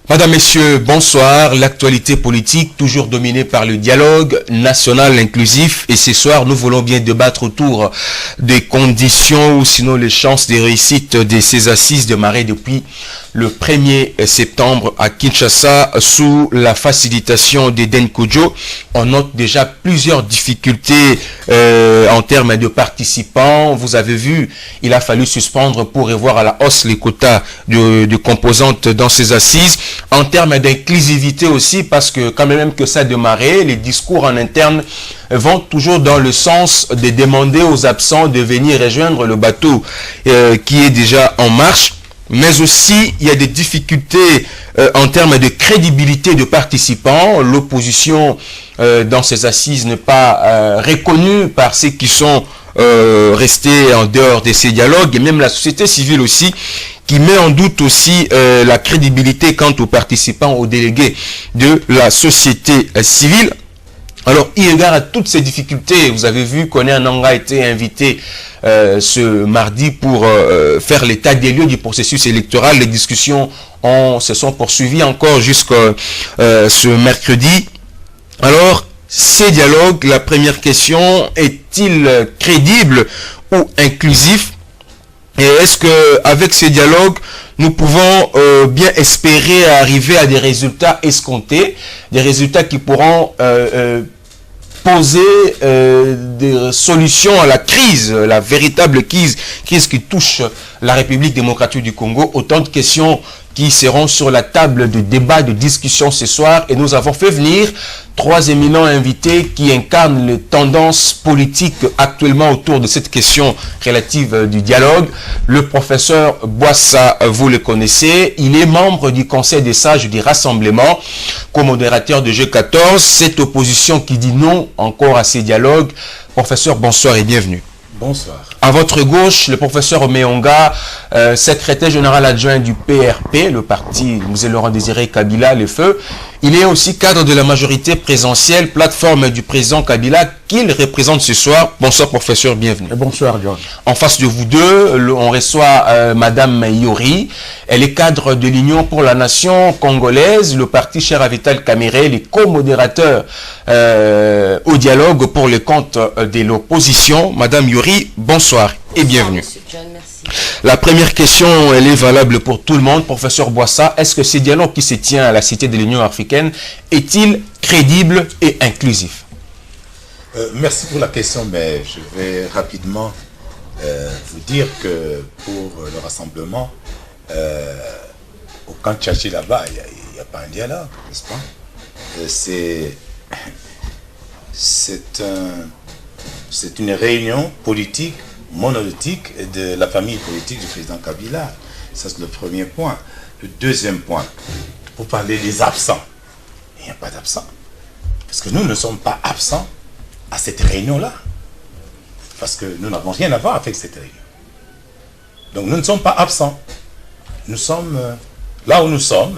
Madame, Messieurs, bonsoir. L'actualité politique, toujours dominée par le dialogue national inclusif. Et ce soir, nous voulons bien débattre autour des conditions ou sinon les chances de réussite de ces assises démarrées depuis le 1er septembre à Kinshasa sous la facilitation d'Eden Kodjo. On note déjà plusieurs difficultés en termes de participants. Vous avez vu, il a fallu suspendre pour revoir à la hausse les quotas de composantes dans ces assises. En termes d'inclusivité aussi, parce que quand même que ça a démarré, les discours en interne vont toujours dans le sens de demander aux absents de venir rejoindre le bateau qui est déjà en marche. Mais aussi, il y a des difficultés en termes de crédibilité de participants. L'opposition dans ces assises n'est pas reconnue par ceux qui sont restés en dehors de ces dialogues, et même la société civile aussi, qui met en doute aussi la crédibilité quant aux participants, aux délégués de la société civile. Alors, eu égard à toutes ces difficultés, vous avez vu qu'Oné Ananga a été invité ce mardi pour faire l'état des lieux du processus électoral. Les discussions se sont poursuivies encore jusqu'à ce mercredi. Alors, ces dialogues, la première question, est-il crédible ou inclusif? Et est-ce que avec ces dialogues, nous pouvons bien espérer arriver à des résultats escomptés, des résultats qui pourront poser des solutions à la crise, la véritable crise qui touche la République démocratique du Congo? Autant de questions qui seront sur la table de débat, de discussion ce soir. Et nous avons fait venir 3 éminents invités qui incarnent les tendances politiques actuellement autour de cette question relative du dialogue. Le professeur Boissa, vous le connaissez, il est membre du Conseil des sages du Rassemblement, co-modérateur de G14, cette opposition qui dit non encore à ces dialogues. Professeur, bonsoir et bienvenue. Bonsoir. À votre gauche, le professeur Omeonga, secrétaire général adjoint du PRP, le parti Mzee Laurent Désiré Kabila, les Feux. Il est aussi cadre de la majorité présidentielle, plateforme du président Kabila, qu'il représente ce soir. Bonsoir professeur, bienvenue. Bonsoir John. En face de vous deux, on reçoit Madame Yori. Elle est cadre de l'Union pour la Nation congolaise, le parti cher à Vital Kamerhe, les co-modérateurs au dialogue pour le compte de l'opposition. Madame Yori, bonsoir et bienvenue. Monsieur John, merci. La première question, elle est valable pour tout le monde. Professeur Boissa, est-ce que ce dialogue qui se tient à la Cité de l'Union africaine est-il crédible et inclusif? Merci pour la question, mais je vais rapidement vous dire que pour le rassemblement, au camp Tchachi là-bas, il n'y a pas un dialogue, n'est-ce pas? C'est une réunion politique monolithique de la famille politique du président Kabila. Ça, c'est le premier point. Le deuxième point, pour parler des absents, il n'y a pas d'absents. Parce que nous ne sommes pas absents à cette réunion-là. Parce que nous n'avons rien à voir avec cette réunion. Donc nous ne sommes pas absents. Nous sommes là où nous sommes,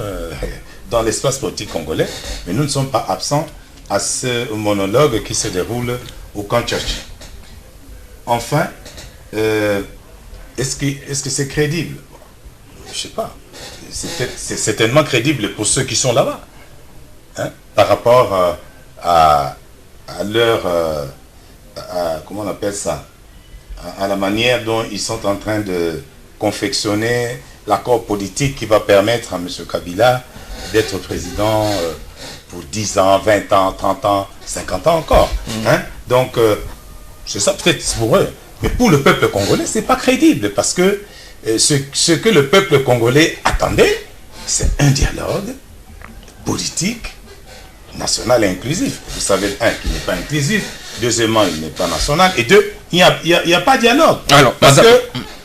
dans l'espace politique congolais, mais nous ne sommes pas absents à ce monologue qui se déroule au camp Tchachi. Enfin, est-ce que c'est crédible? Je ne sais pas. C'est certainement crédible pour ceux qui sont là-bas. Hein, par rapport à leur... comment on appelle ça? À la manière dont ils sont en train de confectionner l'accord politique qui va permettre à M. Kabila d'être président pour 10 ans, 20 ans, 30 ans, 50 ans encore. Hein? Donc, c'est ça peut-être pour eux. Mais pour le peuple congolais, ce n'est pas crédible parce que ce que le peuple congolais attendait, c'est un dialogue politique, national et inclusif. Vous savez, un, qui n'est pas inclusif. Deuxièmement, il n'est pas national. Et deux, il n'y a pas de dialogue. Alors,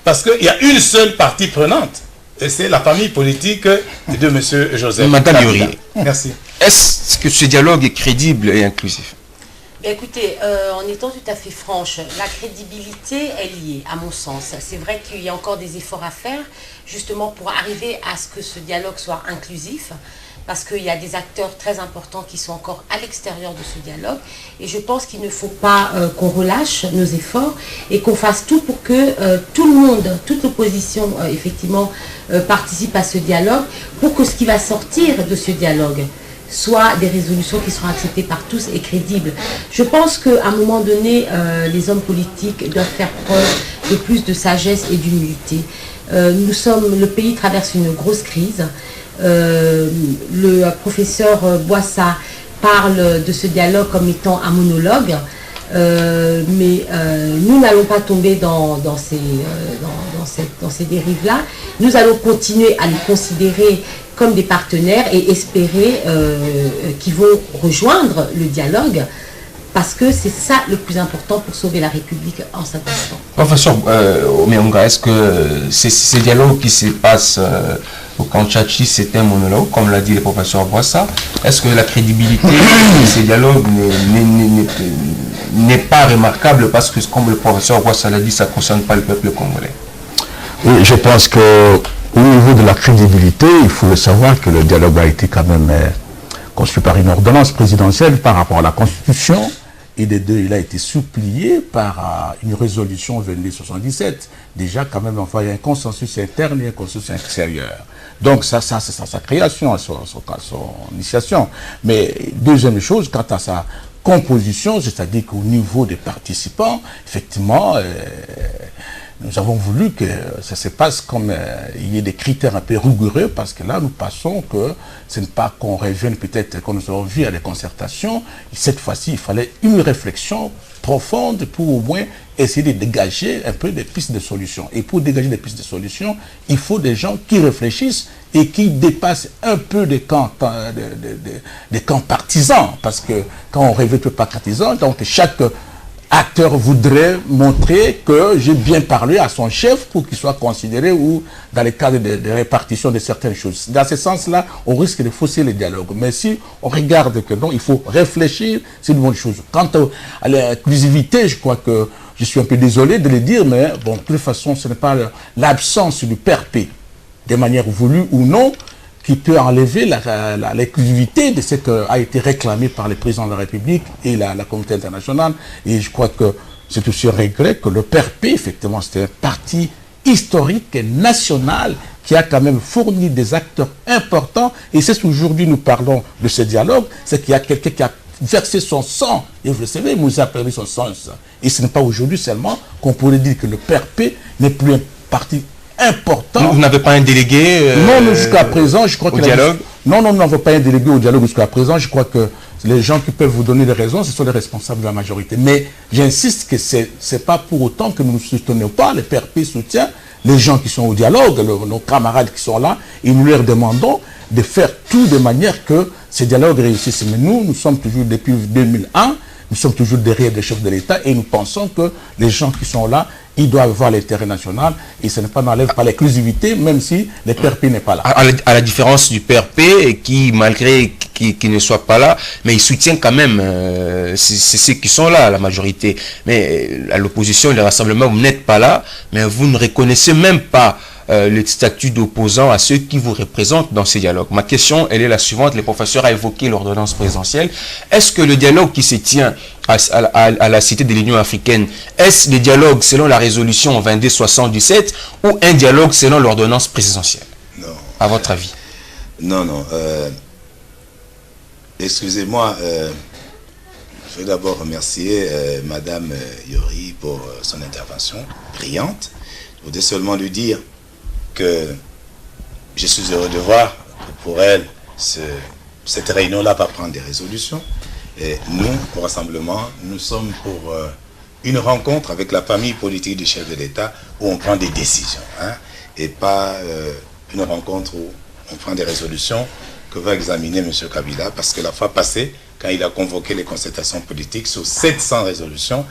parce qu'il y a une seule partie prenante. Et c'est la famille politique de M. Joseph. Madame Yori. Merci. Est-ce que ce dialogue est crédible et inclusif? Écoutez, en étant tout à fait franche, la crédibilité est liée, à mon sens. C'est vrai qu'il y a encore des efforts à faire, justement pour arriver à ce que ce dialogue soit inclusif, parce qu'il y a des acteurs très importants qui sont encore à l'extérieur de ce dialogue. Et je pense qu'il ne faut pas qu'on relâche nos efforts et qu'on fasse tout pour que tout le monde, toute l'opposition, effectivement, participe à ce dialogue, pour que ce qui va sortir de ce dialogue soit des résolutions qui seront acceptées par tous et crédibles. Je pense qu'à un moment donné, les hommes politiques doivent faire preuve de plus de sagesse et d'humilité. Le pays traverse une grosse crise. Le professeur Boissa parle de ce dialogue comme étant un monologue, mais nous n'allons pas tomber dans ces dérives-là. Nous allons continuer à les considérer comme des partenaires et espérer qu'ils vont rejoindre le dialogue, parce que c'est ça le plus important pour sauver la République en cet instant. Professeur Omeonga, est-ce que ces dialogues qui se passent au Kanchachi, c'est un monologue, comme l'a dit le professeur Boissa? Est-ce que la crédibilité de ces dialogues n'est pas remarquable parce que, comme le professeur Boissa l'a dit, ça ne concerne pas le peuple congolais? Oui, je pense que au niveau de la crédibilité, il faut le savoir que le dialogue a été quand même construit par une ordonnance présidentielle par rapport à la Constitution. Et des deux, il a été supplié par une résolution 2277. Déjà, quand même, enfin, il y a un consensus interne et un consensus extérieur. Donc, ça c'est sa création, son initiation. Mais deuxième chose, quant à sa composition, c'est-à-dire qu'au niveau des participants, effectivement, nous avons voulu que ça se passe comme il y ait des critères un peu rigoureux, parce que là, nous passons que ce n'est pas qu'on revienne peut-être, qu'on nous avons vu à des concertations. Cette fois-ci, il fallait une réflexion profonde pour au moins essayer de dégager un peu des pistes de solutions. Et pour dégager des pistes de solutions, il faut des gens qui réfléchissent et qui dépassent un peu des camps partisans. Parce que quand on rêve pas partisan, donc chaque acteur voudrait montrer que j'ai bien parlé à son chef pour qu'il soit considéré, ou dans le cadre de répartition de certaines choses. Dans ce sens-là, on risque de fausser les dialogues. Mais si on regarde que non, il faut réfléchir, c'est une bonne chose. Quant à l'inclusivité, je crois que je suis un peu désolé de le dire, mais bon, de toute façon, ce n'est pas l'absence du PRP, de manière voulue ou non, qui peut enlever l'inclusivité de ce qui a été réclamé par le président de la République et la communauté internationale. Et je crois que c'est aussi un regret que le PRP, effectivement, c'était un parti historique et national qui a quand même fourni des acteurs importants. Et c'est aujourd'hui nous parlons de ce dialogue, c'est qu'il y a quelqu'un qui a versé son sang. Et vous le savez, Moussa a perdu son sang. Et ce n'est pas aujourd'hui seulement qu'on pourrait dire que le PRP n'est plus un parti important. Vous n'avez pas un délégué non, jusqu'à présent, je crois que... au dialogue? Non, nous n'avons pas un délégué au dialogue jusqu'à présent. Je crois que les gens qui peuvent vous donner des raisons, ce sont les responsables de la majorité. Mais j'insiste que ce n'est pas pour autant que nous ne soutenons pas, le PRP soutient les gens qui sont au dialogue, nos camarades qui sont là, et nous leur demandons de faire tout de manière que ces dialogues réussissent. Mais nous sommes toujours, depuis 2001, nous sommes toujours derrière les chefs de l'État, et nous pensons que les gens qui sont là, ils doivent voir l'intérêt national, et ce n'est pas n'enlève pas l'exclusivité, même si le PRP n'est pas là. À la différence du PRP, qui, malgré qu'il ne soit pas là, mais il soutient quand même, c'est ceux qui sont là, la majorité. Mais à l'opposition, le rassemblement, vous n'êtes pas là, mais vous ne reconnaissez même pas le statut d'opposant à ceux qui vous représentent dans ces dialogues. Ma question, elle est la suivante. Le professeur a évoqué l'ordonnance présidentielle. Est-ce que le dialogue qui se tient à la Cité de l'Union africaine, est-ce le dialogue selon la résolution 2277 ou un dialogue selon l'ordonnance présidentielle? Non. À votre avis? Non. Excusez-moi. Je vais d'abord remercier Madame Yori pour son intervention brillante. Je voudrais seulement lui dire que je suis heureux de voir que pour elle, cette réunion-là va prendre des résolutions. Et nous, au rassemblement, nous sommes pour une rencontre avec la famille politique du chef de l'État où on prend des décisions, hein, et pas une rencontre où on prend des résolutions que va examiner M. Kabila, parce que la fois passée, quand il a convoqué les concertations politiques sur 700 résolutions,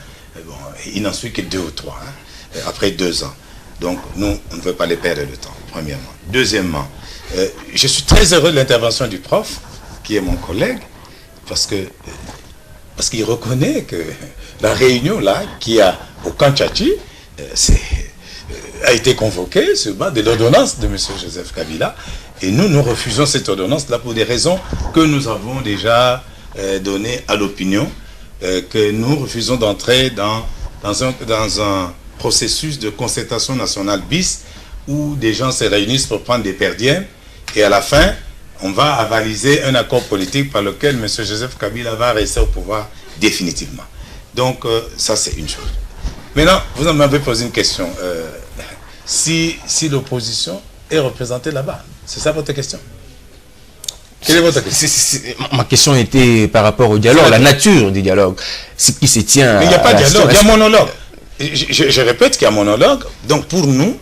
bon, il n'en suit que 2 ou 3, hein, après 2 ans. Donc, nous, on ne veut pas les perdre de temps, premièrement. Deuxièmement, je suis très heureux de l'intervention du prof, qui est mon collègue, parce que parce qu'il reconnaît que la réunion là, qui a au camp Tchatchi, a été convoquée sur base de l'ordonnance de M. Joseph Kabila. Et nous refusons cette ordonnance-là pour des raisons que nous avons déjà données à l'opinion, que nous refusons d'entrer dans un processus de concertation nationale bis, où des gens se réunissent pour prendre des perdièmes, et à la fin, on va avaliser un accord politique par lequel M. Joseph Kabila va rester au pouvoir définitivement. Donc, ça c'est une chose. Maintenant, vous m'avez posé une question. Si l'opposition est représentée là-bas, c'est ça votre question? Quelle est votre question? Ma question était par rapport au dialogue, la nature du dialogue. Ce qui se tient. Mais il n'y a pas de dialogue, il y a monologue. Je répète qu'il y a monologue. Donc pour nous,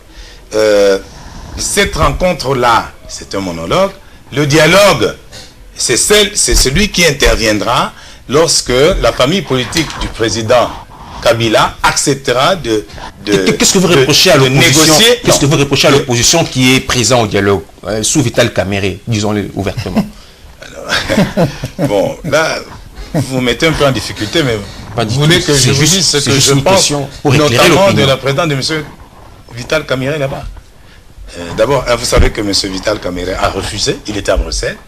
cette rencontre-là, c'est un monologue. Le dialogue, c'est celui qui interviendra lorsque la famille politique du président Kabila acceptera de qu'est-ce que vous reprochez à l'opposition? Qu'est-ce que vous reprochez à l'opposition qui est présent au dialogue sous Vital Kamerhe, disons-le ouvertement? Alors, bon, là, vous mettez un peu en difficulté, mais vous voulez que je vous dise ce que je pense, notamment de la présidente de M. Vital Kamerhe là-bas. D'abord, vous savez que M. Vital Kamerhe a refusé, il était à Bruxelles,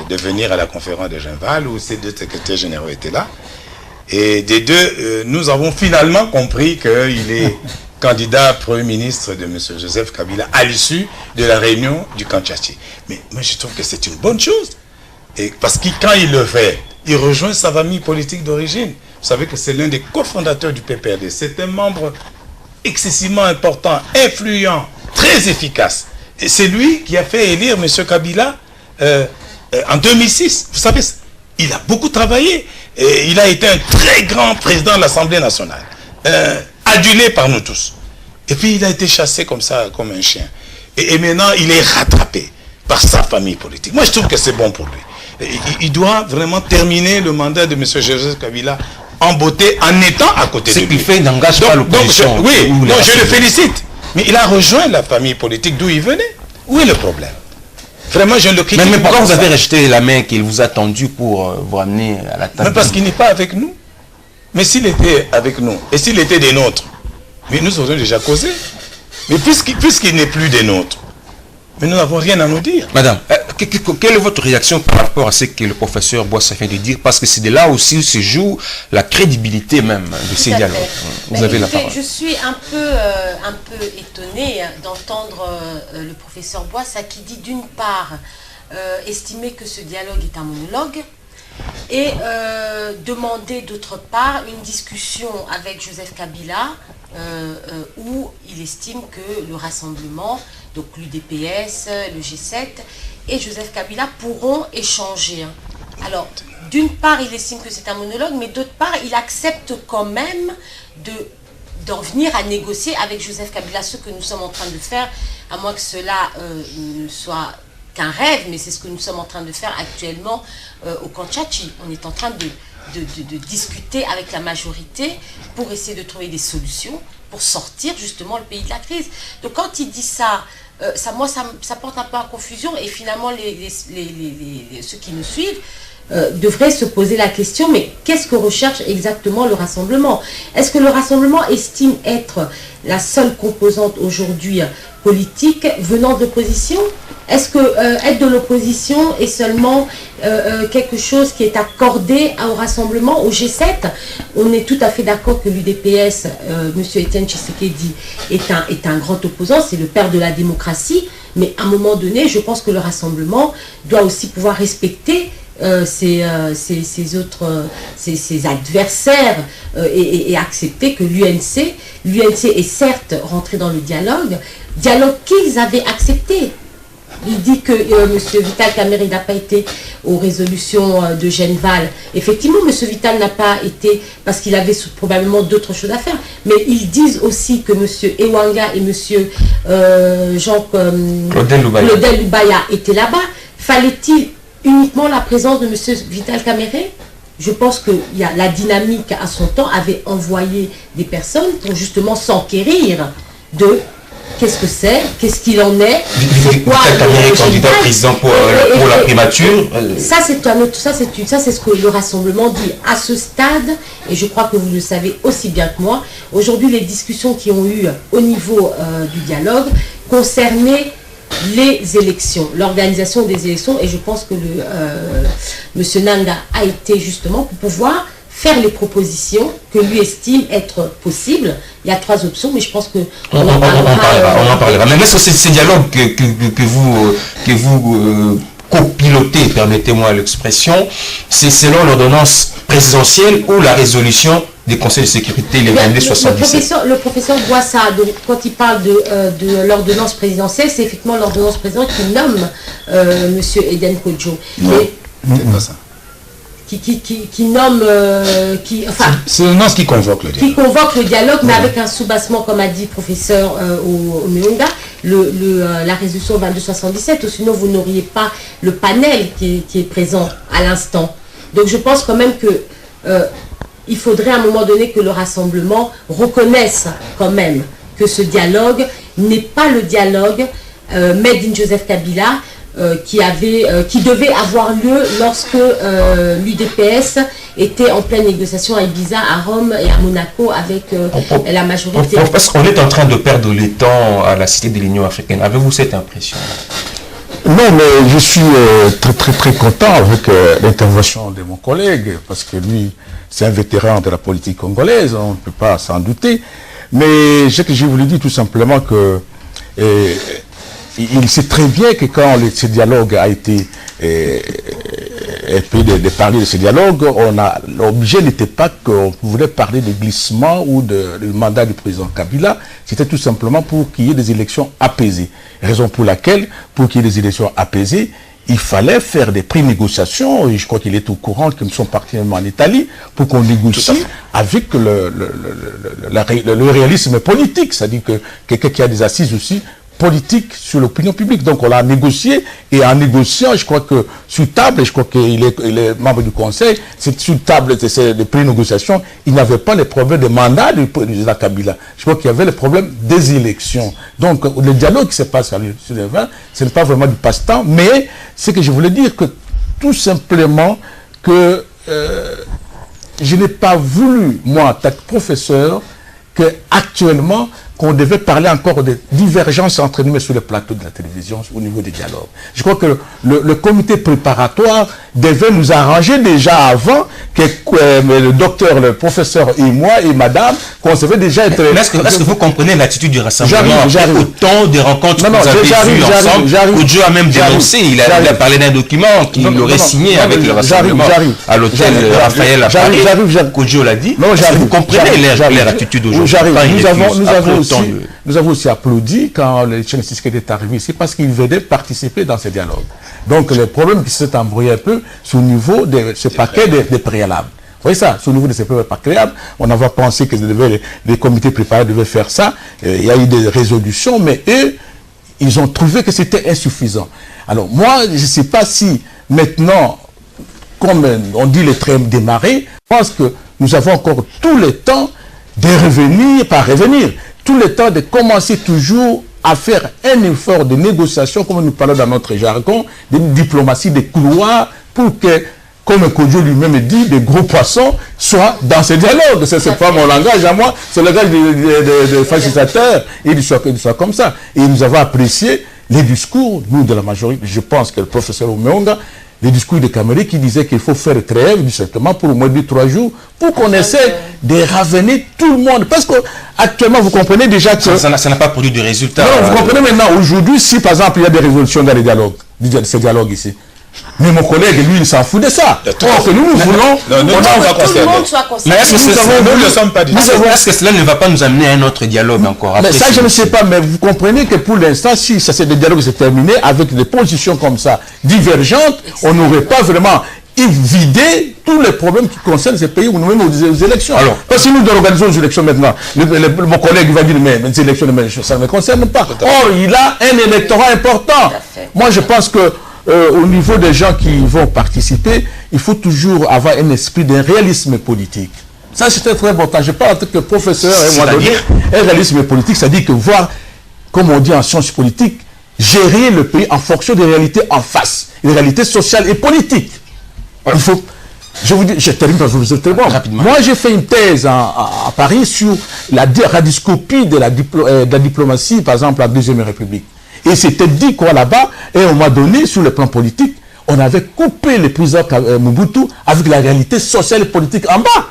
de venir à la conférence de Genval, où ces deux secrétaires généraux étaient là. Et des deux, nous avons finalement compris qu'il est candidat Premier ministre de M. Joseph Kabila à l'issue de la réunion du camp Tchatchi. Mais moi, je trouve que c'est une bonne chose. Et parce que quand il le fait, il rejoint sa famille politique d'origine. Vous savez que c'est l'un des cofondateurs du PPRD. C'est un membre excessivement important, influent, très efficace. Et c'est lui qui a fait élire M. Kabila en 2006. Vous savez, il a beaucoup travaillé. Et il a été un très grand président de l'Assemblée nationale, adulé par nous tous. Et puis il a été chassé comme ça, comme un chien. Et maintenant, il est rattrapé par sa famille politique. Moi, je trouve que c'est bon pour lui. Il doit vraiment terminer le mandat de M. Joseph Kabila en beauté, en étant à côté de lui. Ce qu'il fait n'engage pas l'opposition. Oui, non, je le félicite. Mais il a rejoint la famille politique d'où il venait. Où est le problème? Vraiment, je le critique. Mais pourquoi vous avez rejeté la main qu'il vous a tendue pour vous ramener à la table? Mais parce qu'il n'est pas avec nous. Mais s'il était avec nous, et s'il était des nôtres, mais nous aurions déjà causé. Mais puisqu'il n'est plus des nôtres, mais nous n'avons rien à nous dire. Madame, quelle est votre réaction par rapport à ce que le professeur Boissa vient de dire? Parce que c'est de là aussi où se joue la crédibilité même de ces dialogues. Vous avez la parole. Je suis un peu étonnée d'entendre le professeur Boissa qui dit d'une part estimer que ce dialogue est un monologue et demander d'autre part une discussion avec Joseph Kabila où il estime que le rassemblement, donc l'UDPS, le G7 et Joseph Kabila pourront échanger. Alors, d'une part, il estime que c'est un monologue, mais d'autre part, il accepte quand même d'en venir à négocier avec Joseph Kabila, ce que nous sommes en train de faire, à moins que cela ne soit qu'un rêve, mais c'est ce que nous sommes en train de faire actuellement au camp Tchatchi. On est en train de discuter avec la majorité pour essayer de trouver des solutions pour sortir justement le pays de la crise. Donc quand il dit ça, ça porte un peu à confusion et finalement ceux qui nous suivent devraient se poser la question, mais qu'est-ce que recherche exactement le rassemblement? Est-ce que le rassemblement estime être la seule composante aujourd'hui politique venant de l'opposition? Est-ce que être de l'opposition est seulement quelque chose qui est accordé au rassemblement, au G7? On est tout à fait d'accord que l'UDPS, M. Etienne Tshisekedi, est un grand opposant, c'est le père de la démocratie, mais à un moment donné, je pense que le rassemblement doit aussi pouvoir respecter ses adversaires et accepter que l'UNC est certes rentré dans le dialogue qu'ils avaient accepté. Il dit que M. Vital Kamerhe n'a pas été aux résolutions de Genval. Effectivement, M. Vital n'a pas été parce qu'il avait probablement d'autres choses à faire. Mais ils disent aussi que M. Ewanga et M. Claudel Lubaya étaient là-bas. Fallait-il uniquement la présence de M. Vital Kamerhe? Je pense que la dynamique à son temps avait envoyé des personnes pour justement s'enquérir de qu'est-ce que c'est, qu'est-ce qu'il en est, pourquoi le candidat président pour la primature. Ça c'est ce que le rassemblement dit à ce stade, et je crois que vous le savez aussi bien que moi. Aujourd'hui, les discussions qui ont eu au niveau du dialogue concernaient les élections, l'organisation des élections, et je pense que monsieur Nanga a été justement pour pouvoir faire les propositions que lui estime être possibles. Il y a 3 options, mais je pense que on en parlera. Mais est-ce que ces dialogues que vous copilotez, permettez-moi l'expression, c'est selon l'ordonnance présidentielle ou la résolution des conseils de sécurité les 2277? Le professeur voit ça. Donc, quand il parle de l'ordonnance présidentielle, c'est effectivement l'ordonnance présidentielle qui nomme M. Eden Kodjo. C'est pas ça. Qui nomme... c'est l'ordonnance qui convoque le dialogue. Qui convoque le dialogue, mais avec un soubassement, comme a dit le professeur Omeonga, la résolution 2277, ou sinon vous n'auriez pas le panel qui est présent à l'instant. Donc je pense quand même que il faudrait à un moment donné que le rassemblement reconnaisse quand même que ce dialogue n'est pas le dialogue made in Joseph Kabila qui devait avoir lieu lorsque l'UDPS était en pleine négociation à Ibiza, à Rome et à Monaco avec la majorité. Parce qu'on est en train de perdre le temps à la Cité de l'Union africaine. Avez-vous cette impression? Non, mais je suis très content avec l'intervention de mon collègue, parce que lui, c'est un vétéran de la politique congolaise, on ne peut pas s'en douter. Mais ce que je voulais dire tout simplement que il sait très bien que quand ce dialogue a été de parler de ce dialogue, l'objet n'était pas qu'on voulait parler de glissement ou du mandat du président Kabila, c'était tout simplement pour qu'il y ait des élections apaisées. Raison pour laquelle, pour qu'il y ait des élections apaisées, il fallait faire des pré-négociations, et je crois qu'il est au courant que nous sommes partis en Italie, pour qu'on négocie avec le réalisme politique, c'est-à-dire que quelqu'un qui a des assises aussi politique sur l'opinion publique. Donc on l'a négocié, et en négociant, je crois que sur table, et je crois qu'il est membre du conseil, c'est sur table de pré-négociation, il n'avait pas les problèmes de mandat du président Kabila. Je crois qu'il y avait les problèmes des élections. Donc le dialogue qui se passe sur les 20, ce n'est pas vraiment du passe-temps, mais c'est que je voulais dire que tout simplement que je n'ai pas voulu, moi, en tant que professeur, que actuellement qu'on devait parler encore de divergences entre nous sur le plateau de la télévision au niveau des dialogues. Je crois que le comité préparatoire devait nous arranger déjà avant que le docteur, le professeur et moi et madame, qu'on savait déjà être... Est-ce que vous comprenez l'attitude du rassemblement? J'arrive. Autant de rencontres que vous avez vues ensemble, Kodjo a même dénoncé, il a parlé d'un document qu'il aurait signé avec le rassemblement à l'hôtel Raphaël à Paris. Kodjo l'a dit. Vous comprenez leur attitude aujourd'hui? Nous avons aussi applaudi quand le Tchénistique est arrivé ici parce qu'il venait participer dans ce dialogue. Donc le problème qui s'est embrouillé un peu c'est au niveau de ce paquet de préalables. Vous voyez ça, au niveau de ces paquets préalables, on avait pensé que les comités préparés devaient faire ça. Il y a eu des résolutions, mais eux, ils ont trouvé que c'était insuffisant. Alors moi, je ne sais pas si maintenant, comme on dit les trains démarrés, je pense que nous avons encore tout le temps de revenir, tout le temps de commencer toujours à faire un effort de négociation, comme nous parlons dans notre jargon, de diplomatie des couloirs, pour que, comme Kodjo lui-même dit, des gros poissons soient dans ce dialogue. Ce n'est pas mon langage à moi, c'est le langage des facilitateurs, et il soit comme ça. Et nous avons apprécié les discours, nous de la majorité, je pense que le professeur Omeonga, les discours de Cameroun qui disaient qu'il faut faire trêve, justement, pour au moins 2-3 jours, pour qu'on essaie de ravener tout le monde. Parce qu'actuellement, vous comprenez déjà que... Ça n'a pas produit de résultats. Non, vous comprenez maintenant, aujourd'hui, si par exemple, il y a des résolutions dans les dialogues, ces dialogues ici, mais mon collègue, lui, il s'en fout de ça. Or que nous voulons... tout le monde soit concerné. Mais est-ce que cela ne va pas nous amener à un autre dialogue encore? Mais ça, je ne sais pas, mais vous comprenez que pour l'instant, si c'est des dialogues s'est terminé avec des positions comme ça, divergentes, on n'aurait pas vraiment vider tous les problèmes qui concernent ces pays où nous mêmes aux élections. Alors, parce que nous organisons les élections maintenant, mon collègue va dire, mais les élections, ça ne me concerne pas. Or, il a un électorat important. Moi, je pense que au niveau des gens qui vont participer, il faut toujours avoir un esprit d'un réalisme politique. Ça, c'est très important. Je parle en tant que professeur, un réalisme politique, c'est-à-dire que voir comme on dit en sciences politiques, gérer le pays en fonction des réalités en face, les réalités sociales et politiques. Il faut, je vous dis, je termine parce que vous êtes très bon. Rapidement. Moi, j'ai fait une thèse à Paris sur la radioscopie de la diplomatie, par exemple, la Deuxième République. Et c'était dit quoi là-bas, et on m'a donné, sur le plan politique, on avait coupé le président Mobutu avec la réalité sociale et politique en bas.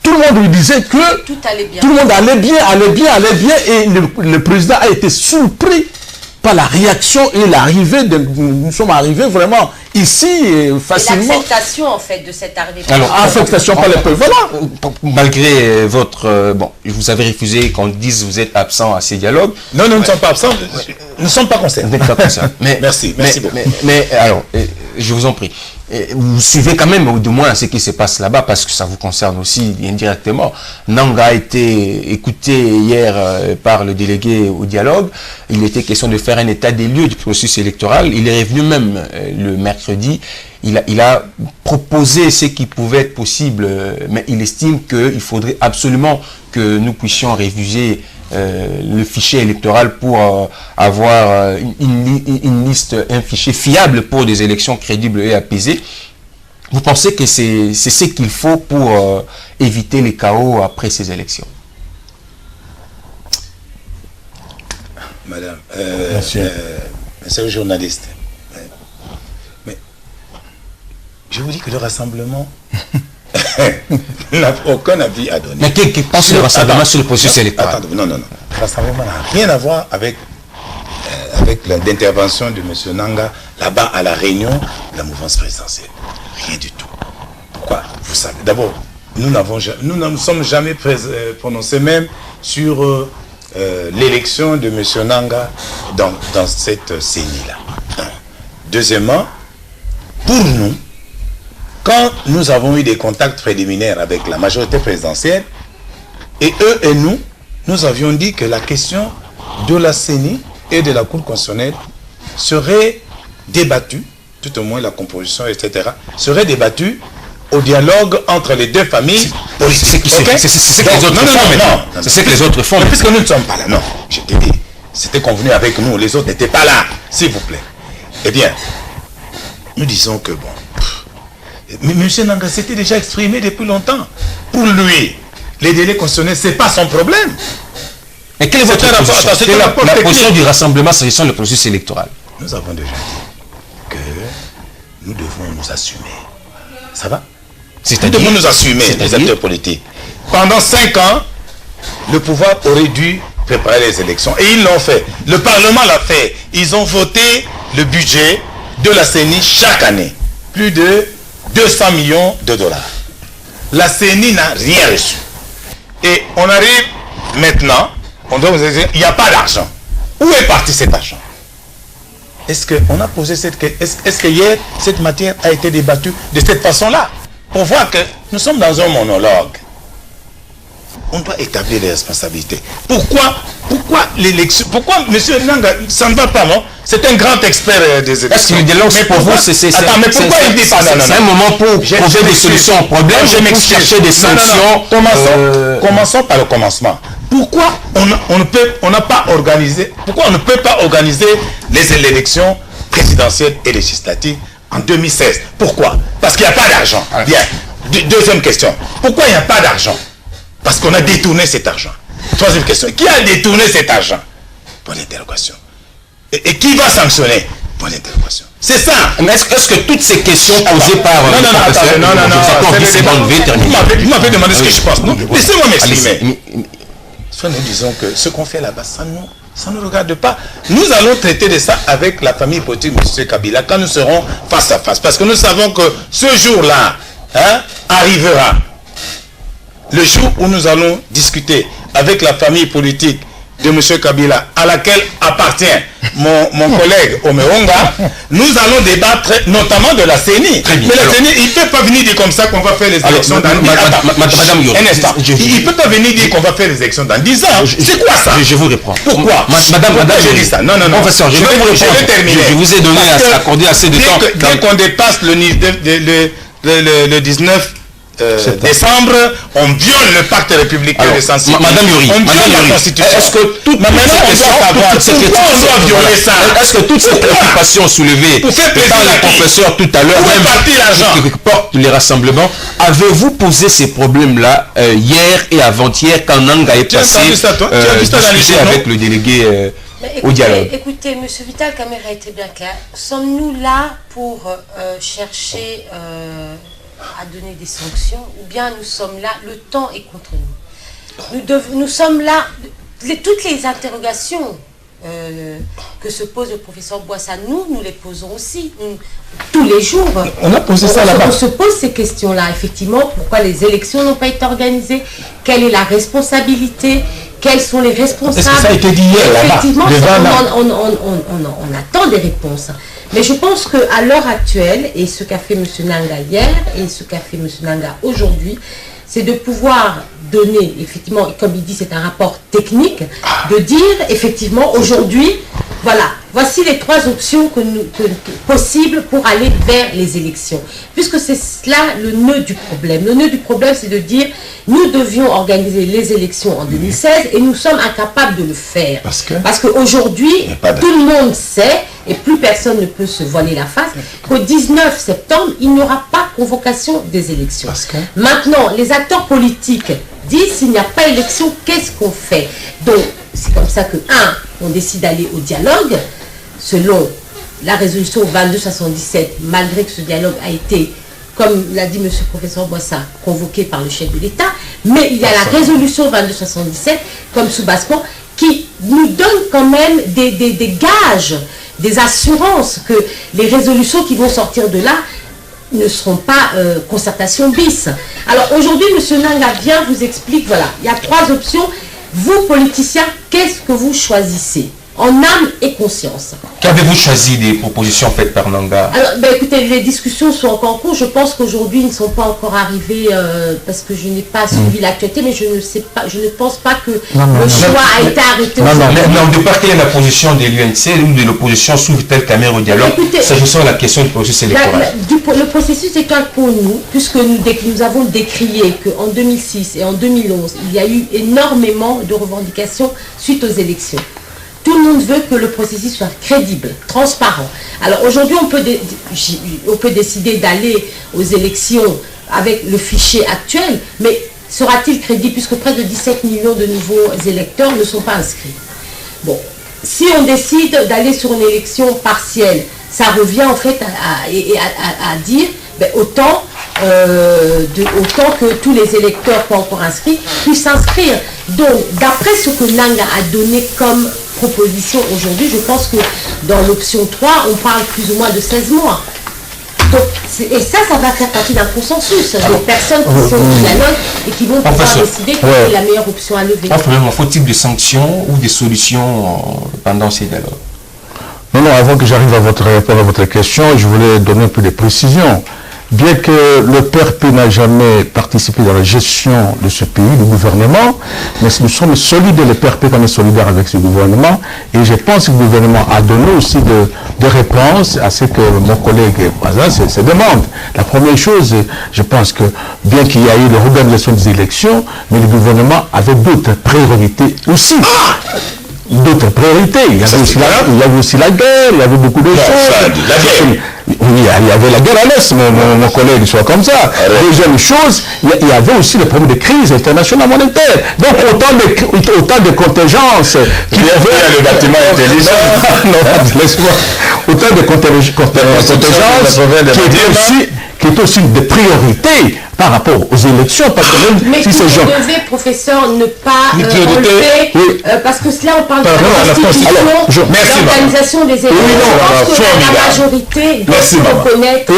Tout le monde lui disait que Tout allait bien. tout le monde allait bien, et le président a été surpris par la réaction et l'arrivée nous sommes arrivés vraiment ici facilement. Et l'acceptation en fait de cette arrivée. Alors, Affectation par le peuple. Voilà. Malgré votre... bon, vous avez refusé qu'on dise que vous êtes absent à ces dialogues. Non, nous ne sommes pas absents, nous ne sommes pas Vous concernés. n'êtes pas concernés. Mais, Merci beaucoup. Mais alors, je vous en prie. Vous suivez quand même, au moins, ce qui se passe là-bas, parce que ça vous concerne aussi indirectement. Nanga a été écouté hier par le délégué au dialogue. Il était question de faire un état des lieux du processus électoral. Il est revenu même le mercredi. Il a proposé ce qui pouvait être possible, mais il estime qu'il faudrait absolument que nous puissions réviser le fichier électoral pour avoir une liste, un fichier fiable pour des élections crédibles et apaisées. Vous pensez que c'est ce qu'il faut pour éviter les chaos après ces élections? Madame, Monsieur le journaliste, mais je vous dis que le rassemblement n'a aucun avis à donner. Mais qui pense le rassemblement sur le processus électoral? Attendez, non. Le rassemblement n'a rien à voir avec l'intervention de M. Nanga là-bas à la réunion de la mouvance présidentielle. Rien du tout. Pourquoi? Vous savez, d'abord, nous ne nous sommes jamais prononcés même sur l'élection de M. Nanga dans cette CENI-là. Deuxièmement, pour nous, quand nous avons eu des contacts préliminaires avec la majorité présidentielle, et eux et nous avions dit que la question de la CENI et de la Cour constitutionnelle serait débattue, tout au moins la composition, etc., serait débattue au dialogue entre les deux familles politiques. C'est ce que les autres font. C'est ce que les autres font. Mais puisque nous ne sommes pas là, non, je t'ai dit, c'était convenu avec nous, les autres n'étaient pas là, s'il vous plaît. Eh bien, nous disons que bon, mais M. Nanga s'était déjà exprimé depuis longtemps. Pour lui, les délais constitutionnels, ce n'est pas son problème. Mais quelle est votre position? La position du rassemblement s'agissant du processus électoral? Nous avons déjà dit que nous devons nous assumer. Ça va? Nous devons nous assumer, les acteurs politiques. Pendant 5 ans, le pouvoir aurait dû préparer les élections. Et ils l'ont fait. Le Parlement l'a fait. Ils ont voté le budget de la CENI chaque année. Plus de 200 millions de dollars. La CENI n'a rien reçu. Et on arrive maintenant, on doit vous dire, il n'y a pas d'argent. Où est parti cet argent? Est-ce qu'on a posé cette question? Est-ce que hier, cette matière a été débattue de cette façon-là? Pour voir que nous sommes dans un monologue. On doit établir les responsabilités. Pourquoi l'élection? Pourquoi M. Nanga, ça ne va pas, non? C'est un grand expert des élections. Est-ce que le dialogue, mais pour vous, c'est mais pourquoi il dit pas non? C'est un moment pour trouver des solutions aux problèmes, pour chercher des sanctions. Commençons par le commencement. Pourquoi on ne peut pas organiser les élections présidentielles et législatives en 2016? Pourquoi? Parce qu'il n'y a pas d'argent. Bien. Deuxième question. Pourquoi il n'y a pas d'argent? Parce qu'on a détourné cet argent. Troisième question. Qui a détourné cet argent? Bonne interrogation. Et qui va sanctionner? Bonne interrogation. C'est ça. Mais est-ce que toutes ces questions posées par... Vous m'avez demandé ce que je pense. Laissez-moi m'exprimer. Soit nous disons que ce qu'on fait là-bas, ça ne nous regarde pas. Nous allons traiter de ça avec la famille politique de M. Kabila quand nous serons face à face. Parce que nous savons que ce jour-là arrivera. Le jour où nous allons discuter avec la famille politique de M. Kabila, à laquelle appartient mon collègue Omeonga, nous allons débattre notamment de la CENI. Mais la CENI, il ne peut pas venir dire comme ça qu'on va faire les élections dans 10 ans. Un instant. Il ne peut pas venir dire qu'on va faire les élections dans 10 ans. C'est quoi ça? Je vous reprends. Pourquoi? Madame, je dis ça. Non. Professeur, je vais terminer. Je vous ai donné accordé assez de temps. Dès qu'on dépasse le 19 décembre, on viole le pacte républicain de Saint-Cyr. Madame Yuri, on viole la Constitution. Est-ce que toutes on doit violer ça? Est-ce que toutes ces préoccupations soulevées par les professeurs tout à l'heure, même qui portent les rassemblements, avez-vous posé ces problèmes-là hier et avant-hier quand Nanga est passé discuter avec le délégué au dialogue? Écoutez, M. Vital Kamerhe a été bien clair. Sommes-nous là pour chercher à donner des sanctions, ou bien nous sommes là, le temps est contre nous. Nous sommes là, toutes les interrogations que se pose le professeur Boissa, nous les posons aussi, tous les jours. On a posé ça là-bas. On se pose ces questions-là, effectivement, pourquoi les élections n'ont pas été organisées, quelle est la responsabilité, quels sont les responsables. Est-ce que ça a été dit hier là-bas? Effectivement, on attend des réponses. Mais je pense qu'à l'heure actuelle, et ce qu'a fait M. Nanga hier, et ce qu'a fait M. Nanga aujourd'hui, c'est de pouvoir donner, effectivement, comme il dit, c'est un rapport technique, de dire, effectivement, aujourd'hui, voilà, voici les 3 options possibles pour aller vers les élections. Puisque c'est cela le nœud du problème. Le nœud du problème, c'est de dire, nous devions organiser les élections en 2016 et nous sommes incapables de le faire. Parce qu'aujourd'hui, tout le monde sait, et plus personne ne peut se voiler la face, qu'au 19 septembre, il n'y aura pas convocation des élections. Maintenant, les acteurs politiques disent, s'il n'y a pas élection, qu'est-ce qu'on fait? Donc, c'est comme ça que, on décide d'aller au dialogue, selon la résolution 2277, malgré que ce dialogue a été, comme l'a dit M. le professeur Boissa, convoqué par le chef de l'État, mais il y a la résolution 2277, comme sous-bassement, qui nous donne quand même des gages, des assurances que les résolutions qui vont sortir de là ne seront pas concertation bis. Alors aujourd'hui, M. Nanga vient, vous explique, voilà, il y a 3 options. Vous, politiciens, qu'est-ce que vous choisissez en âme et conscience? Qu'avez-vous choisi des propositions faites par Nanga? Alors, écoutez, les discussions sont encore en cours. Je pense qu'aujourd'hui, ils ne sont pas encore arrivés parce que je n'ai pas suivi l'actualité, mais je ne sais pas, je ne pense pas que le choix a été arrêté. Mais de part, quelle est la position de l'UNC ou de l'opposition sous Vital Kamerhe au dialogue, s'agissant de la question du processus électoral? Le processus électoral pour nous, puisque nous avons décrié qu'en 2006 et en 2011, il y a eu énormément de revendications suite aux élections. Tout le monde veut que le processus soit crédible, transparent. Alors aujourd'hui, on peut décider d'aller aux élections avec le fichier actuel, mais sera-t-il crédible puisque près de 17 millions de nouveaux électeurs ne sont pas inscrits? Bon, si on décide d'aller sur une élection partielle, ça revient en fait à dire autant que tous les électeurs pas encore inscrits puissent s'inscrire. Donc, d'après ce que Nanga a donné comme proposition aujourd'hui, je pense que dans l'option 3, on parle plus ou moins de 16 mois. Donc, et ça va faire partie d'un consensus des personnes qui sont au dialogue et qui vont pouvoir décider quelle est la meilleure option à lever. Faut-il des sanctions ou des solutions pendant ces dialogues? Non, avant que j'arrive à répondre à votre question, je voulais donner un peu de précision. Bien que le PRP n'a jamais participé dans la gestion de ce pays, du gouvernement, mais nous sommes solidaires, le PRP quand même solidaire avec ce gouvernement, et je pense que le gouvernement a donné aussi des réponses à ce que mon collègue Boissa se demande. La première chose, je pense que bien qu'il y ait eu l'organisation des élections, mais le gouvernement avait d'autres priorités aussi. D'autres priorités. Il y avait aussi la guerre, il y avait beaucoup de choses. Oui, il y avait la guerre à l'Est, mon collègue, soit comme ça. Deuxième chose, il y avait aussi le problème de crise internationale monétaire. Donc autant de contingences qui avaient le bâtiment intelligent. Non, laisse-moi. Autant de contingences qui étaient aussi des priorités par rapport aux élections, parce que même mais si ces gens... Mais devez, professeur, ne pas enlever, parce que là, on parle de la Constitution, l'organisation des élections. Je pense que la majorité doit se reconnaître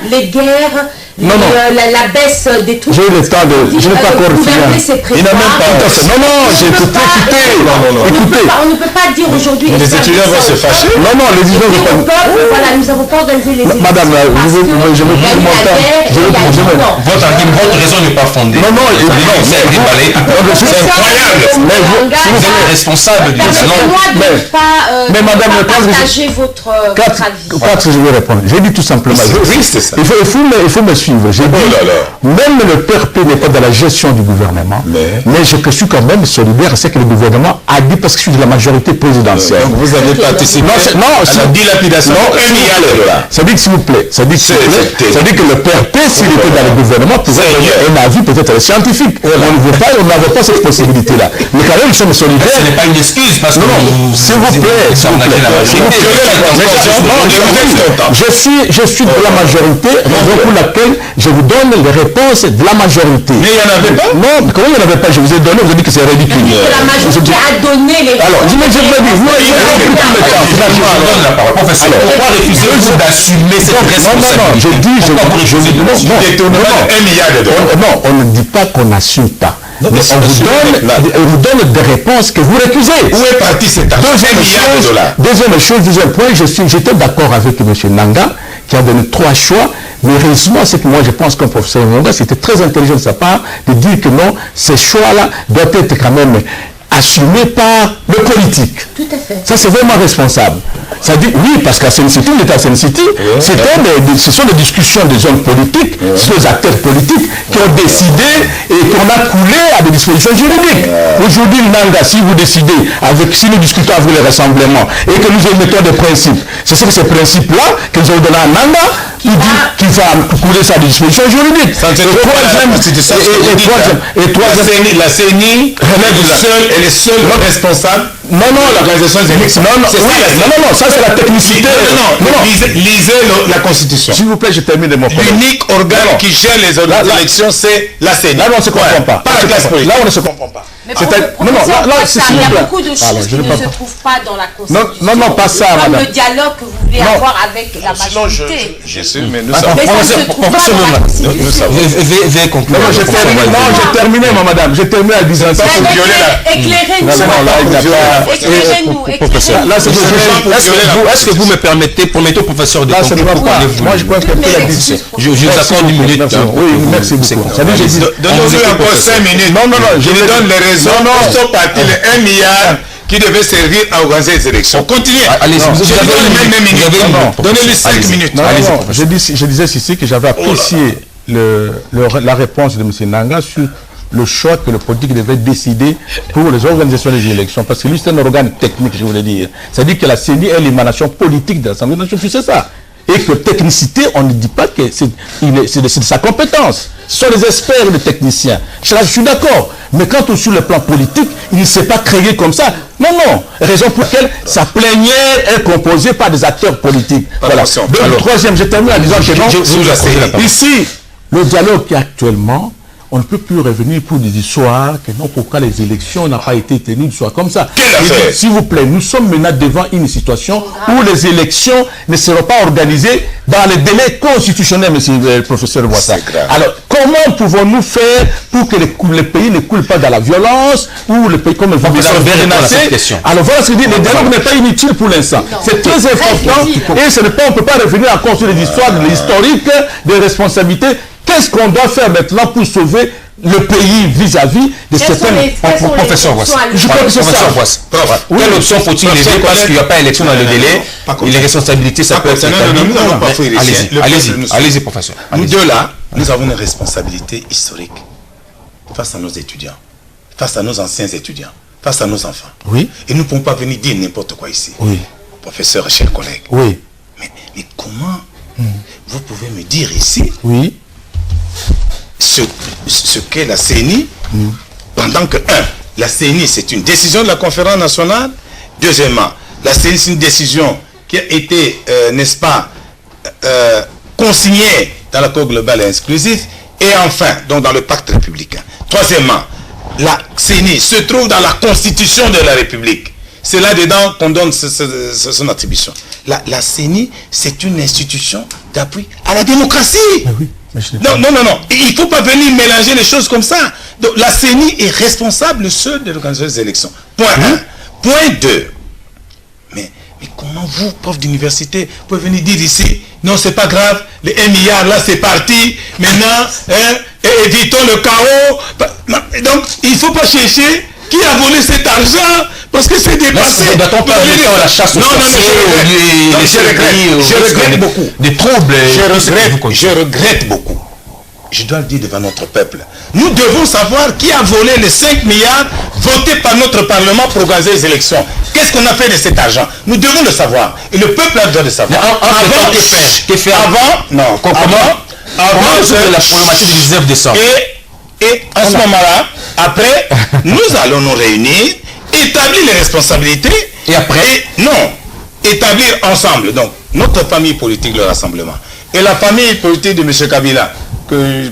les guerres, la baisse des trucs. J'ai eu le temps de... Je n'ai pas encore fini. Il n'a même pas... Non, j'ai écouté. On ne peut pas dire aujourd'hui... Les étudiants vont se fâcher. Non, les étudiants vont pas... Voilà, nous n'avons pas organisé les élections. Madame, je veux plus mon temps. Votre raison n'est pas fondée. Non, c'est incroyable. Vous êtes responsable du mais madame, partagez votre avis. Quatre, je vais répondre. J'ai dit tout simplement. Il faut me suivre. J'ai dit, même le PRP n'est pas dans la gestion du gouvernement, mais je suis quand même solidaire à ce que le gouvernement a dit parce que je suis de la majorité présidentielle. Donc vous avez participé à la dilapidation de 1 milliard de dollars. Ça dit que s'il vous plaît, ça dit que le PRP, s'il était dans le gouvernement, pouvait donner un avis peut-être scientifique. On n'avait pas cette possibilité-là. Mais quand même, nous sommes solidaires. Ce n'est pas une excuse parce que s'il vous plaît, je suis de la majorité, raison pour laquelle je vous donne les réponses de la majorité. Mais il n'y en avait pas? Non, comment il n'y en avait pas? Je vous ai donné, vous avez dit que c'est ridicule. La majorité a donné les réponses. Alors, je vous ai dit, vous avez professeur, pourquoi refusez-vous d'assumer cette responsabilité? Non, je dis, non, 1 milliard de dollars. Non, on ne dit pas qu'on n'assume pas. Mais on vous donne des réponses que vous récusez. Où est parti cet argent? Deuxième chose, deuxième point, j'étais d'accord avec M. Nanga qui a donné 3 choix. Mais heureusement, c'est que moi je pense qu'un professeur Nanga, c'était très intelligent de sa part de dire que non, ces choix-là doivent être quand même assumés par le politique. Tout à fait. Ça, c'est vraiment responsable. Ça dit, oui, parce qu'à Sen City, l'État Sen City, ce sont des discussions des hommes politiques, ce sont des acteurs politiques qui ont décidé et qu'on a coulé à des dispositions juridiques. Aujourd'hui, Nanga, si vous décidez, si nous discutons avec les rassemblements et que nous émettons des principes, c'est ce que ces principes-là que nous avons donné à Nanga, qui dit qu'il va couler ça à des dispositions juridiques. Et troisième, la CENI est le seul responsable. Non, l'organisation des élections. Non, ça c'est la technicité. Lisez la Constitution. S'il vous plaît, je termine mon propos. L'unique organe qui gère les élections, c'est la CENI. Là, on ne se comprend pas. Là, on ne se comprend pas. Mais il y a beaucoup de choses qui ne se trouvent pas dans la Constitution. Non, pas ça, comme madame. le dialogue que vous voulez avoir avec la majorité. Je sais, mais nous savons. Mais ça ne se trouve pas dans la Constitution. Veuillez conclure. Non, j'ai terminé, madame. J'ai terminé à 10 ans. Éclairez-nous. Est-ce que vous me permettez, promettez au professeur de conclure? Moi, je crois que je vous accorde une minute. Oui, merci beaucoup. Donnez-nous encore 5 minutes. Non, je lui donne les raisons pour sont partis les 1 milliard qui devait servir à organiser les élections. Continuez. Allez, vous avez une minute. Donnez-lui 5 minutes. Je disais ici que j'avais apprécié la réponse de M. Nanga sur le choix que le politique devait décider pour les organisations des élections. Parce que lui, c'est un organe technique, je voulais dire. C'est-à-dire que la CENI est l'émanation politique de l'Assemblée nationale. C'est ça. Et que technicité, on ne dit pas que c'est de sa compétence. Ce sont les experts et les techniciens. Je suis d'accord. Mais quand on est sur le plan politique, il ne s'est pas créé comme ça. Non. Raison pour laquelle sa plénière est composée par des acteurs politiques. Voilà. Le troisième, je termine en disant que non. Ici, le dialogue qui est actuellement, on ne peut plus revenir pour des histoires que non, pourquoi les élections n'ont pas été tenues, soit comme ça. S'il vous plaît, nous sommes maintenant devant une situation où les élections ne seront pas organisées dans les délais constitutionnels, monsieur le professeur Boissa. Alors, comment pouvons-nous faire pour que le pays ne coule pas dans la violence, ou le pays, comme le professeur menacé? Alors voilà ce que dit, le dialogue n'est pas inutile pour l'instant. C'est très important, et on ne peut pas revenir à construire des histoires, de l'historique, des responsabilités. Qu'est-ce qu'on doit faire maintenant pour sauver le pays vis-à-vis de certains professeurs? Je crois que c'est ça. Quelle option faut-il lever parce qu'il n'y a pas élection dans le délai et les responsabilités, ça peut être allez-y, professeur. Nous deux là, nous avons une responsabilité historique face à nos étudiants, face à nos anciens étudiants, face à nos enfants. Oui. Et nous ne pouvons pas venir dire n'importe quoi ici. Oui. Professeur, chers collègues. Oui. Mais comment vous pouvez me dire ici ce qu'est la CENI, pendant que, la CENI, c'est une décision de la conférence nationale. Deuxièmement, la CENI, c'est une décision qui a été, n'est-ce pas, consignée dans l'accord global et exclusif. Et enfin, donc dans le pacte républicain. Troisièmement, la CENI se trouve dans la Constitution de la République. C'est là-dedans qu'on donne son attribution. La CENI, c'est une institution d'appui à la démocratie. Non. Il ne faut pas venir mélanger les choses comme ça. Donc la CENI est responsable seule de l'organisation des élections. Point 1. Point 2. Mais comment vous, prof d'université, pouvez venir dire ici, non, c'est pas grave, les 1 milliard là, c'est parti, maintenant, évitons le chaos. Donc, il ne faut pas chercher qui a volé cet argent, parce que c'est dépassé. Ne doit-on pas venir la chasse aux sorciers au lieu je regrette beaucoup. Des troubles. Je regrette beaucoup je dois le dire devant notre peuple. Nous devons savoir qui a volé les 5 milliards votés par notre Parlement pour organiser les élections. Qu'est-ce qu'on a fait de cet argent? Nous devons le savoir. Et le peuple a besoin de savoir. Avant, que faire? Avant, la problématique du 19 décembre. Et en ce moment-là, après, nous allons nous réunir, établir les responsabilités. Et après? Établir ensemble. Donc, notre famille politique, le rassemblement. Et la famille politique de M. Kabila.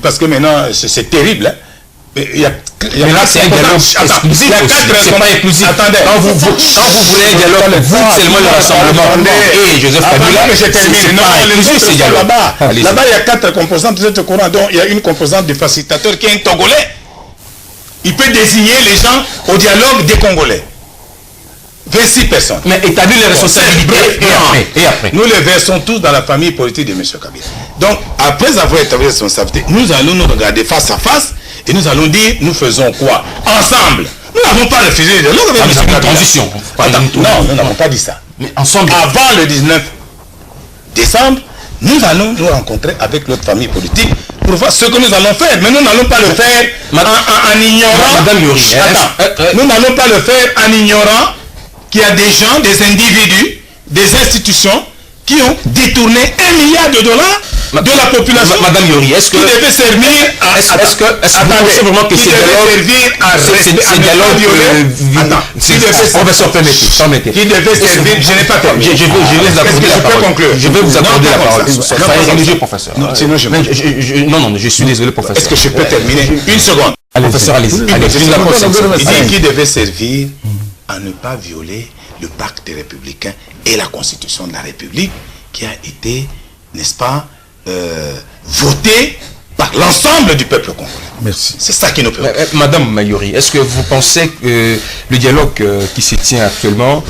Parce que maintenant, c'est terrible. Hein. Mais là, c'est un dialogue exclusif. C'est pas inclusif. Attendez. Quand vous voulez un dialogue, vous, seulement le rassemblement. Et Joseph Kabila, c'est pas inclusif, ce dialogue. Là-bas, il y a 4 composantes de ce courant, dont il y a une composante du facilitateur qui est un Togolais. Il peut désigner les gens au dialogue des Congolais. 26 personnes. Mais établir les responsabilités et après. Nous les versons tous dans la famille politique de M. Kabila. Donc, après avoir établi les responsabilités, nous allons nous regarder face à face et nous allons dire, nous faisons quoi? Ensemble. Nous n'avons pas refusé le dialogue avec M. Kabila. Transition. Non, nous n'avons pas dit ça. Mais ensemble. Avant le 19 décembre, nous allons nous rencontrer avec notre famille politique pour voir ce que nous allons faire. Mais nous n'allons pas le faire en ignorant. Madame Yori. Nous n'allons pas le faire en ignorant qu'il y a des gens, des individus, des institutions qui ont détourné $1 milliard de la population. Madame Yori, est-ce que qui devait servir à est-ce que vous pensez vraiment que ces dialogues professeur permettez qui devait servir, je n'ai pas terminé. Je vais vous accorder la parole. Je vais vous accorder la parole. Soyez religieux, professeur. Non, sinon je suis désolé, professeur. Est-ce que je peux terminer? Une seconde. Professeur, allez-y. Il dit qu'il devait servir à ne pas violer le pacte républicain et la constitution de la République qui a été, n'est-ce pas, voté par l'ensemble du peuple congolais. Merci. C'est ça qui nous préoccupe. Madame Mayori, est-ce que vous pensez que le dialogue qui se tient actuellement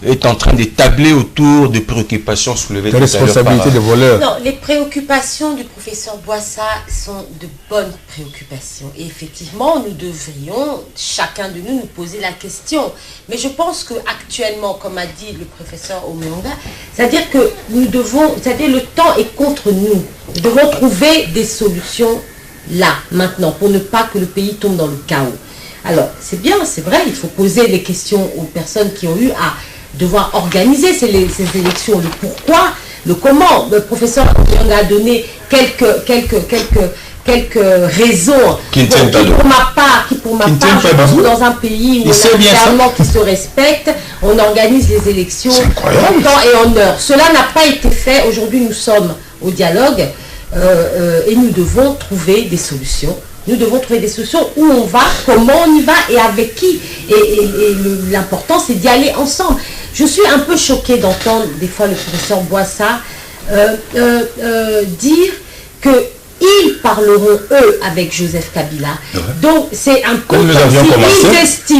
est en train de tabler autour de préoccupations soulevées par responsabilité des voleurs? Non, les préoccupations du professeur Boissa sont de bonnes préoccupations. Et effectivement, nous devrions, chacun de nous poser la question. Mais je pense qu'actuellement, comme a dit le professeur Omeonga, c'est-à-dire que nous devons, c'est-à-dire le temps est contre nous. Nous devons trouver des solutions là, maintenant, pour ne pas que le pays tombe dans le chaos. Alors, c'est bien, c'est vrai, il faut poser les questions aux personnes qui ont eu à devoir organiser ces élections, le pourquoi, le comment. Le professeur a donné quelques raisons qui pour ma part, je suis dans un pays où qui se respecte, on organise les élections en temps et en heure. Cela n'a pas été fait. Aujourd'hui, nous sommes au dialogue et nous devons trouver des solutions. Nous devons trouver des solutions où on va, comment on y va et avec qui. Et l'important, c'est d'y aller ensemble. Je suis un peu choquée d'entendre des fois le professeur Boissa dire qu'ils parleront, eux, avec Joseph Kabila. Ouais. Donc, c'est un peu comme si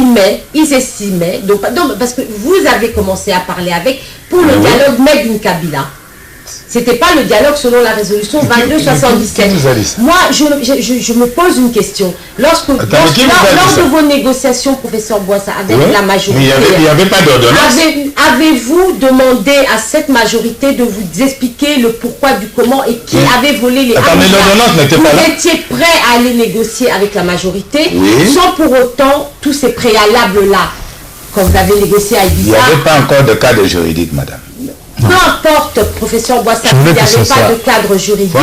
ils estimaient donc, parce que vous avez commencé à parler avec, pour le dialogue Made in Kabila. C'était pas le dialogue selon la résolution 2277. Moi, je me pose une question. Lors de vos négociations, professeur Boissa, avec la majorité, il n'y avait pas d'ordonnance. Avez-vous demandé à cette majorité de vous expliquer le pourquoi du comment et qui avait volé les armes? Vous étiez prêt à aller négocier avec la majorité sans pour autant tous ces préalables-là, quand vous avez négocié à Ibiza. Il n'y avait pas encore de cadre juridique, madame. Peu importe, professeur Boissa, il n'y avait pas de cadre juridique,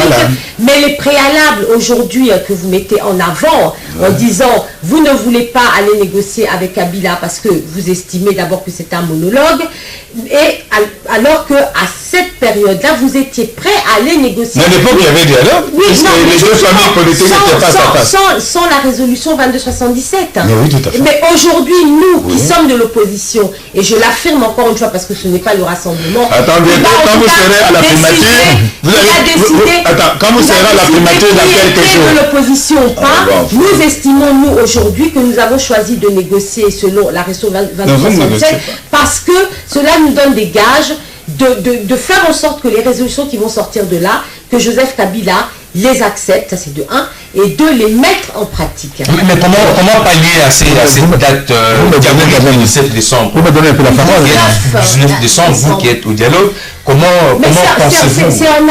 mais les préalables aujourd'hui que vous mettez en avant, en disant vous ne voulez pas aller négocier avec Kabila parce que vous estimez d'abord que c'est un monologue, et alors qu'à cette période-là, vous étiez prêt à aller négocier. Mais à l'époque, il y avait dialogue, puisque les deux familles politiques n'étaient pas à face. Sans la résolution 2277. Mais oui, tout à fait. Mais aujourd'hui, nous qui sommes de l'opposition, et je l'affirme encore une fois parce que ce n'est pas le rassemblement. Attendez, quand vous serez à la primature, quand vous serez à la primature dans quelques jours. De l'opposition ou pas, nous estimons, nous, aujourd'hui, que nous avons choisi de négocier selon la résolution 2277 parce que cela nous donne des gages de faire en sorte que les résolutions qui vont sortir de là, que Joseph Kabila les acceptent, ça c'est de 1, et 2, les mettre en pratique. Mais comment pallier à cette date dialogue du 17 décembre? Vous me donnez un peu la parole. 19 décembre, vous qui êtes au dialogue, comment pensez-vous? C'est en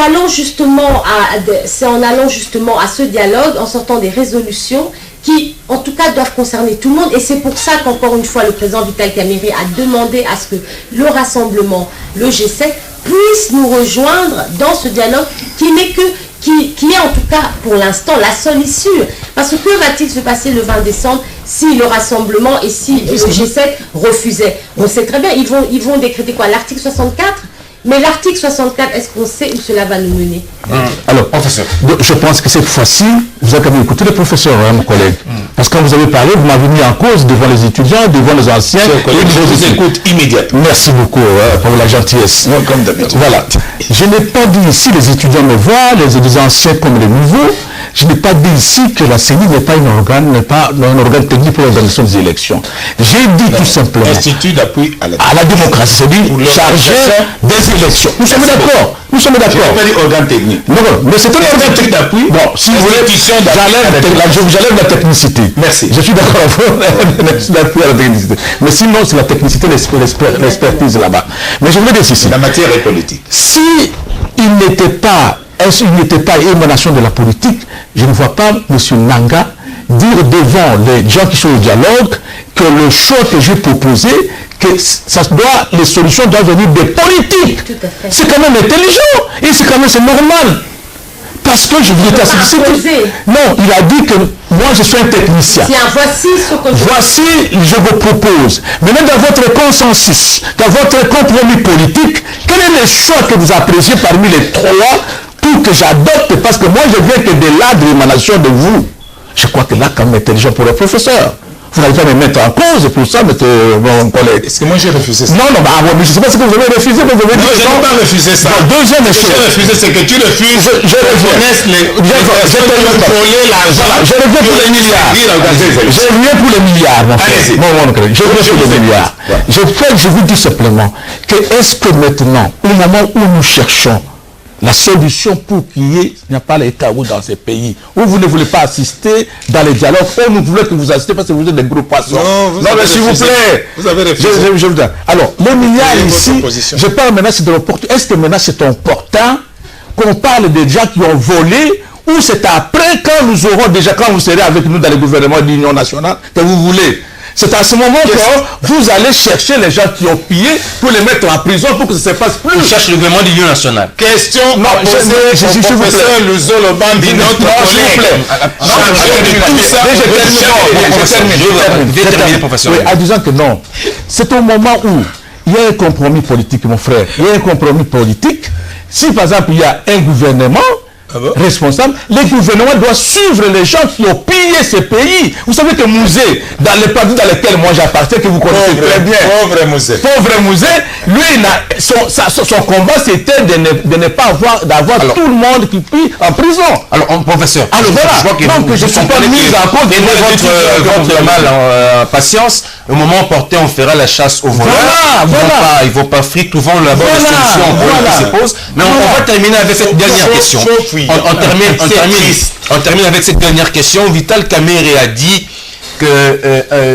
allant justement à ce dialogue, en sortant des résolutions qui, en tout cas, doivent concerner tout le monde. Et c'est pour ça qu'encore une fois, le président Vital Kamerhe a demandé à ce que le rassemblement, le G7, puisse nous rejoindre dans ce dialogue qui est en tout cas, pour l'instant, la seule issue. Parce que va-t-il se passer le 20 décembre si le rassemblement et si le G7 refusait? On sait très bien, ils vont décréter quoi? L'article 64? Mais l'article 64, est-ce qu'on sait où cela va nous mener? Alors, professeur, je pense que cette fois-ci, vous avez quand même écouté le professeur, hein, mon collègue. Parce que quand vous avez parlé, vous m'avez mis en cause devant les étudiants, devant les anciens. Je vous écoute immédiatement. Merci beaucoup pour la gentillesse. Comme d'habitude. Voilà. Je n'ai pas dit ici, les étudiants me voient, les anciens comme les nouveaux. Je n'ai pas dit ici que la CENI n'est pas un organe technique pour l'organisation des élections. J'ai dit tout simplement. Institut d'appui à la démocratie, c'est-à-dire chargé des élections. Nous sommes d'accord. Nous sommes d'accord. Je n'ai pas dit organe technique. Non, mais c'est un organe technique d'appui. Bon, si vous voulez, j'enlève la technicité. Merci. Je suis d'accord avec l'appui à la technicité. Mais sinon, c'est la technicité, l'expertise là-bas. Mais je voulais dire ceci. La matière est politique. Si il n'était pas émanation de la politique, je ne vois pas M. Nanga dire devant les gens qui sont au dialogue que le choix que j'ai proposé, que les solutions doivent venir des politiques. C'est quand même intelligent et c'est quand même normal. Parce que je voulais t'assister. Non, il a dit que moi je suis un technicien. Voici, je vous propose. Maintenant, dans votre consensus, dans votre compromis politique, quel est le choix que vous appréciez parmi les trois pour que j'adopte? Parce que moi je viens que de là, de l'émanation de vous. Je crois que là, quand même intelligent pour le professeur. Vous n'allez pas me mettre en cause pour ça, mon collègue. Est-ce que moi j'ai refusé ça? Non, mais je ne sais pas ce que vous avez refusé. Non, je n'ai pas refusé ça. Deuxième chose. Ce que j'ai refusé, c'est que tu refuses je contrôler l'argent. Je reviens pour les milliards. Je reviens pour les milliards, mon frère. Mon collègue. Je reviens pour les milliards. Je vous dis simplement que est-ce que maintenant, au moment où nous cherchons la solution pour qu'il n'y ait pas les chaos dans ces pays, où vous ne voulez pas assister dans les dialogues, où nous voulons que vous assistez parce que vous êtes des gros poissons. Non, mais s'il vous plaît. Vous avez refusé. Alors, les milliards ici, je parle maintenant, c'est de l'opportunité. Est-ce que maintenant c'est important qu'on parle des gens qui ont volé, ou c'est après, quand vous serez avec nous dans le gouvernement de l'Union nationale, que vous voulez? C'est à ce moment que vous allez chercher les gens qui ont pillé pour les mettre en prison pour que ça ne se passe plus. On cherche le gouvernement de l'Union nationale. Question posée au professeur Luzo Lobambi, notre collègue. Je vais terminer, professeur. Oui, en disant que non. C'est au moment où il y a un compromis politique, mon frère. Il y a un compromis politique. Si par exemple il y a un gouvernement responsable, les gouvernements doivent suivre les gens qui ont pillé ces pays. Vous savez que Mouzé, dans les partis dans lesquels moi j'appartiens, que vous connaissez très bien, pauvre Mouzé, lui, son combat c'était de ne pas d'avoir tout le monde qui pille en prison. Alors, professeur, je vois que je ne suis pas mis en cause de votre mal en patience. Au moment porté, on fera la chasse aux voleurs. Ils ne vont pas fric, trouvons la bonne solution qui se pose. Mais on va terminer avec cette dernière question. On termine avec cette dernière question. Vital Kamerhe a dit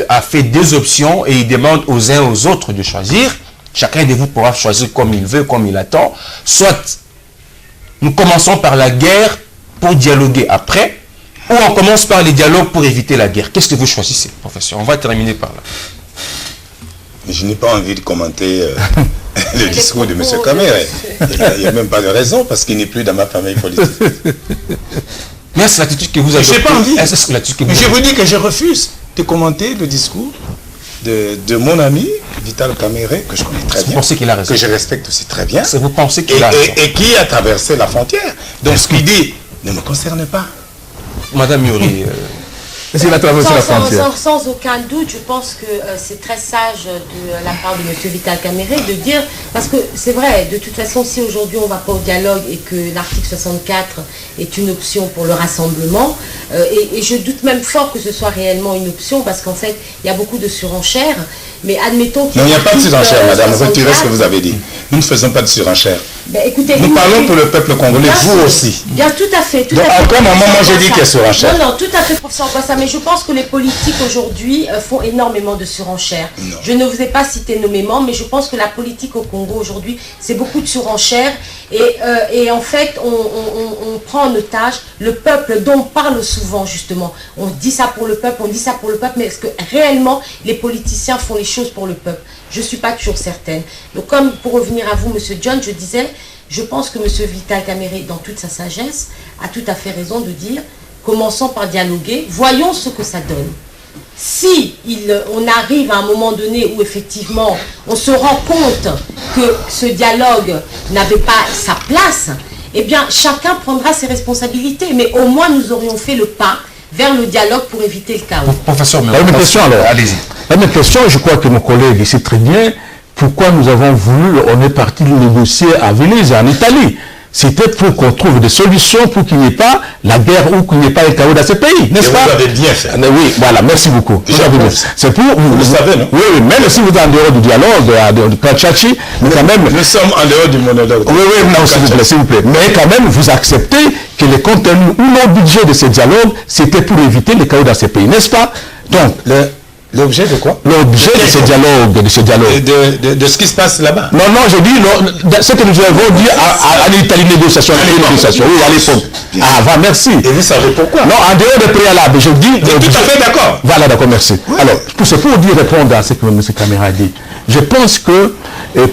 a fait deux options et il demande aux uns aux autres de choisir. Chacun de vous pourra choisir comme il veut, comme il attend. Soit nous commençons par la guerre pour dialoguer après, ou on commence par les dialogues pour éviter la guerre. Qu'est-ce que vous choisissez, professeur? On va terminer par là. Je n'ai pas envie de commenter le discours de M. Kamerhe. Il n'y a même pas de raison, parce qu'il n'est plus dans ma famille politique. Mais c'est l'attitude que vous avez. Je n'ai pas envie. Je vous dis que je refuse de commenter le discours de mon ami Vital Kamerhe, que je connais très bien. Vous pensez qu'il a raison? Que je respecte aussi très bien. Vous pensez qu'il a raison? Et qui a traversé la frontière. Donc ce qu'il dit ne me concerne pas. Madame Yuri, sans aucun doute, je pense que c'est très sage de la part de M. Vital Kamerhe de dire, parce que c'est vrai, de toute façon, si aujourd'hui on ne va pas au dialogue et que l'article 64 est une option pour le rassemblement, et je doute même fort que ce soit réellement une option, parce qu'en fait, il y a beaucoup de surenchères, mais admettons qu'il non, il n'y a pas de surenchère, madame, retirez ce que vous avez dit. Nous ne faisons pas de surenchère. Écoutez, nous parlons pour le peuple congolais, vous aussi. Bien, tout à fait. Donc, à aucun moment, moi, j'ai dit qu'il y a surenchère. Non, tout à fait, professeur Boissa, mais je pense que les politiques aujourd'hui font énormément de surenchère. Je ne vous ai pas cité nommément, mais je pense que la politique au Congo aujourd'hui, c'est beaucoup de surenchère. Et en fait, on prend en otage le peuple dont on parle souvent, justement. On dit ça pour le peuple, mais est-ce que réellement les politiciens font les choses pour le peuple? Je ne suis pas toujours certaine. Donc, comme pour revenir à vous, M. John, je disais, je pense que M. Vital Kamerhe, dans toute sa sagesse, a tout à fait raison de dire, commençons par dialoguer, voyons ce que ça donne. Si on arrive à un moment donné où effectivement on se rend compte que ce dialogue n'avait pas sa place, eh bien chacun prendra ses responsabilités. Mais au moins nous aurions fait le pas vers le dialogue pour éviter le chaos. Professeur, la même question alors. Allez-y. La même question, je crois que mon collègue sait très bien pourquoi nous avons voulu, on est parti négocier à Venise, en Italie. C'était pour qu'on trouve des solutions pour qu'il n'y ait pas la guerre ou qu'il n'y ait pas un chaos dans ce pays, n'est-ce pas? Vous avez bien fait. Oui, voilà, merci beaucoup. C'est pour vous le savez, non? Oui, même si vous êtes en dehors du dialogue, de Kachachi, mais quand même... Nous sommes en dehors du monologue. Oui, non, s'il vous plaît. Mais quand même, vous acceptez que les contenus ou le budget de ce dialogue, c'était pour éviter le chaos dans ce pays, n'est-ce pas? Donc, l'objet de quoi? L'objet de ce dialogue. De ce qui se passe là-bas. Non, je dis, ce que nous avons dit à l'Italie négociation. Oui, à l'époque. Ah, merci. Et vous savez pourquoi? Non, en dehors des préalables, je dis... Tout à fait d'accord. Voilà, d'accord, merci. Oui. Alors, c'est pour dire, répondre à ce que M. Kamerhe a dit. Je pense que,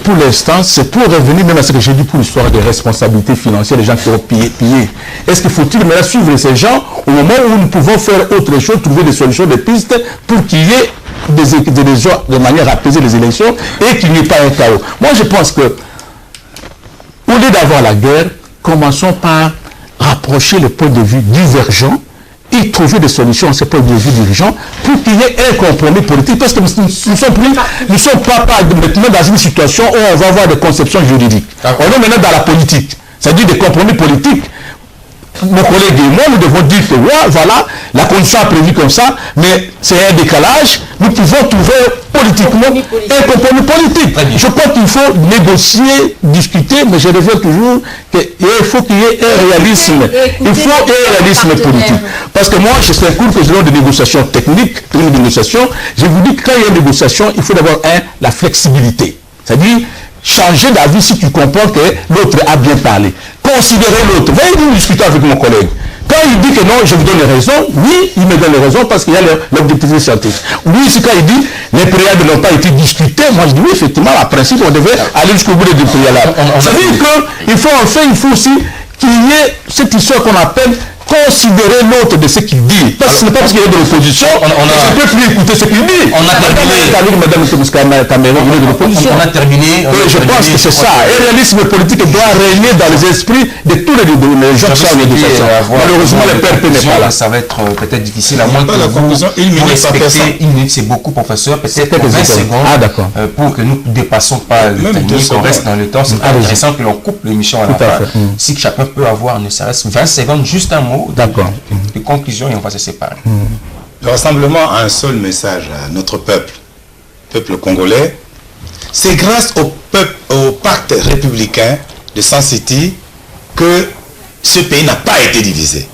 pour l'instant, c'est pour revenir même à ce que j'ai dit pour l'histoire des responsabilités financières des gens qui ont pillé. Est-ce qu'il faut-il maintenant suivre ces gens au moment où nous pouvons faire autre chose, trouver des solutions, des pistes pour qu'il y ait de manière à apaiser les élections et qu'il n'y ait pas un chaos. Moi, je pense que, au lieu d'avoir la guerre, commençons par rapprocher les points de vue divergents et trouver des solutions à ces points de vue divergents pour qu'il y ait un compromis politique, parce que nous ne sommes pas maintenant dans une situation où on va avoir des conceptions juridiques. On est maintenant dans la politique, c'est-à-dire des compromis politiques. Mon collègue et moi, nous devons dire que voilà, la condition a prévu comme ça, mais c'est un décalage. Nous pouvons trouver politiquement un compromis politique. Je crois qu'il faut négocier, discuter, mais je reviens toujours qu'il faut qu'il y ait un réalisme. Il faut un réalisme politique. Parce que moi, je suis un cours que je donne de négociations techniques, de négociations. Je vous dis que quand il y a une négociation, il faut d'abord, la flexibilité. C'est-à-dire, changer d'avis si tu comprends que l'autre a bien parlé. Considérer l'autre. Voyez-vous discuter avec mon collègue. Quand il dit que non, je vous donne raison, oui, il me donne raison parce qu'il y a l'objectivité scientifique. Oui, c'est quand il dit les préalables n'ont pas été discutés, moi je dis oui, effectivement, à principe, on devait aller jusqu'au bout des préalables. Ça veut dire qu'il faut enfin, il faut aussi qu'il y ait cette histoire qu'on appelle considérer l'autre de ce qu'il dit. Parce que ce n'est pas parce qu'il est de l'opposition, on ne peut plus écouter ce qu'il dit. On a terminé. Je pense que c'est ça. Un réalisme politique doit régner dans les esprits de tous les gens qui sont en négociation. Malheureusement, le PRP n'est pas là. Ça va être peut-être difficile, à moins que vous respectez une minute, c'est beaucoup, professeur, peut-être 20 secondes, pour que nous ne dépassons pas le technique, qu'on reste dans le temps. C'est intéressant que l'on coupe l'émission à la fin. Si chacun peut avoir ne serait-ce 20 secondes, juste un mot de conclusion et on va se séparer. Le rassemblement a un seul message à notre peuple congolais. C'est grâce au pacte républicain de Sun City que ce pays n'a pas été divisé.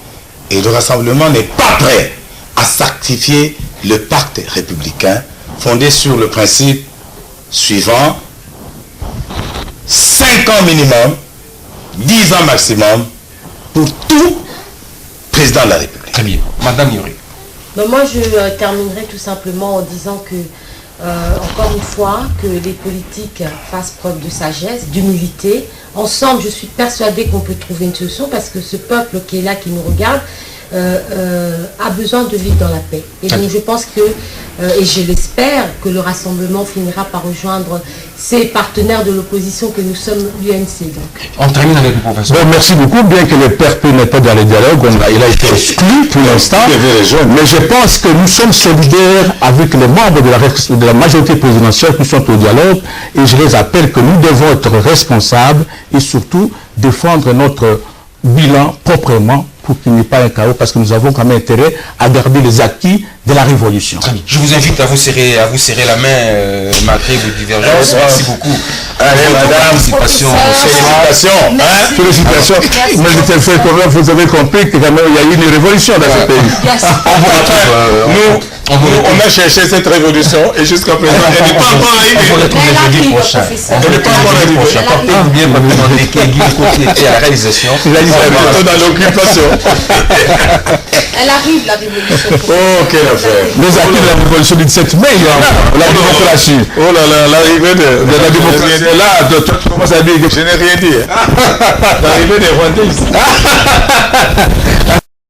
Et le rassemblement n'est pas prêt à sacrifier le pacte républicain fondé sur le principe suivant: 5 ans minimum, 10 ans maximum pour tout président de la République. Très bien. Madame Yuri. Moi, je terminerai tout simplement en disant que, encore une fois, que les politiques fassent preuve de sagesse, d'humilité. Ensemble, je suis persuadée qu'on peut trouver une solution parce que ce peuple qui est là, qui nous regarde, a besoin de vivre dans la paix. Et donc je pense que, et je l'espère, que le rassemblement finira par rejoindre ses partenaires de l'opposition que nous sommes, l'UNC. On termine avec le professeur. Bon, merci beaucoup, bien que le PRP n'est pas dans les dialogues, il a été exclu pour l'instant, mais je pense que nous sommes solidaires avec les membres de la majorité présidentielle qui sont au dialogue, et je les appelle que nous devons être responsables et surtout défendre notre bilan proprement pour qu'il n'y ait pas un chaos, parce que nous avons quand même intérêt à garder les acquis de la révolution. Je vous invite à vous serrer la main malgré vos divergences. Merci beaucoup. Allez, madame, félicitations. Félicitations. Mais je t'ai fait quand même, vous avez compris que quand même il y a eu une révolution dans ce pays. On a cherché cette révolution et jusqu'à présent, elle n'est pas encore arrivée. On va retrouver jeudi prochain. Elle n'est pas encore arrivée. Portez-vous bien, Papillon Ndeke, Guy Kotiete à la réalisation. Dans l'occupation. Elle arrive, la révolution. Oh, quelle affaire. Nous acquis de la révolution du 17 mai, la démocratie. Oh là là, l'arrivée de La démocratie. Là, tu commences à dire que je n'ai rien dit. L'arrivée des Rwandais ici.